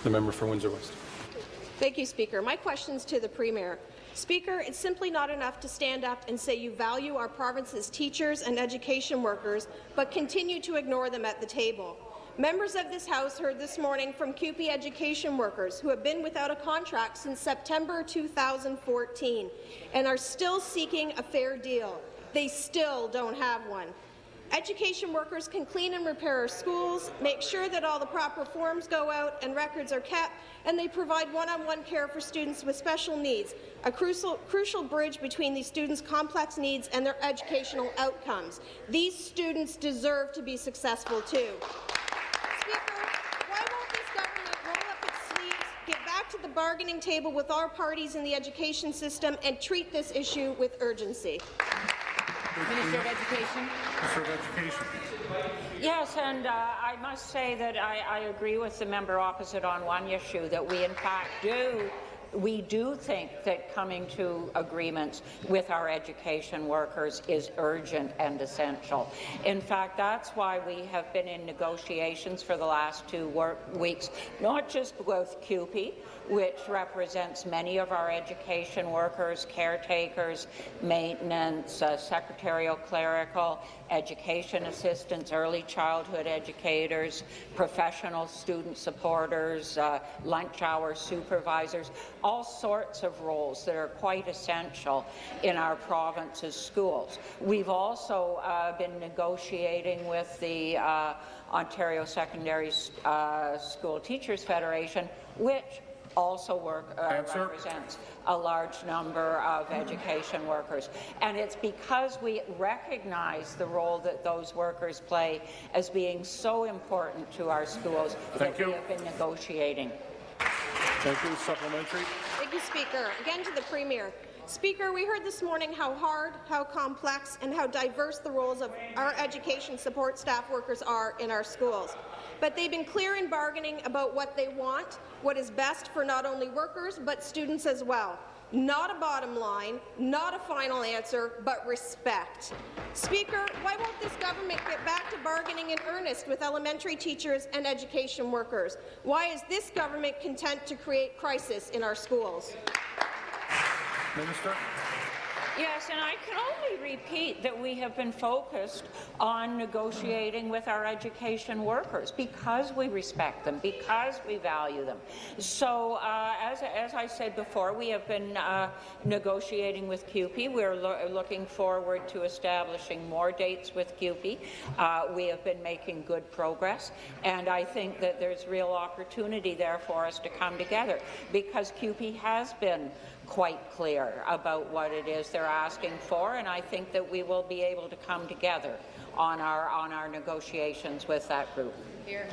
The member for Windsor West. Thank you, Speaker. My question is to the Premier. Speaker, it's simply not enough to stand up and say you value our province's teachers and education workers, but continue to ignore them at the table. Members of this House heard this morning from CUPE education workers who have been without a contract since September 2014 and are still seeking a fair deal. They still don't have one. Education workers can clean and repair our schools, make sure that all the proper forms go out and records are kept, and they provide one-on-one care for students with special needs, a crucial bridge between these students' complex needs and their educational outcomes. These students deserve to be successful too. Speaker, why won't this government roll up its sleeves, get back to the bargaining table with all parties in the education system, and treat this issue with urgency? Minister of Education. Minister of Education. Yes, and I must say that I agree with the member opposite on one issue, that we in fact do think that coming to agreements with our education workers is urgent and essential. In fact, that's why we have been in negotiations for the last 2 weeks, not just with CUPE, which represents many of our education workers, caretakers, maintenance, secretarial, clerical, education assistants, early childhood educators, professional student supporters, lunch hour supervisors, all sorts of roles that are quite essential in our province's schools. We've also been negotiating with the Ontario Secondary School Teachers Federation, which also represents a large number of education workers. And it's because we recognize the role that those workers play as being so important to our schools that we have been negotiating. Thank you. Supplementary. Thank you, Speaker. Again to the Premier. Speaker, we heard this morning how hard, how complex, and how diverse the roles of our education support staff workers are in our schools. But they've been clear in bargaining about what they want, what is best for not only workers but students as well. Not a bottom line, not a final answer, but respect. Speaker, why won't this government get back to bargaining in earnest with elementary teachers and education workers? Why is this government content to create crisis in our schools? Minister. Yes, and I can only repeat that we have been focused on negotiating with our education workers because we respect them, because we value them. So, as I said before, we have been negotiating with CUPE. We're looking forward to establishing more dates with CUPE. We have been making good progress, and I think that there's real opportunity there for us to come together because CUPE has been quite clear about what it is they're asking for, and I think that we will be able to come together on our negotiations with that group. Here.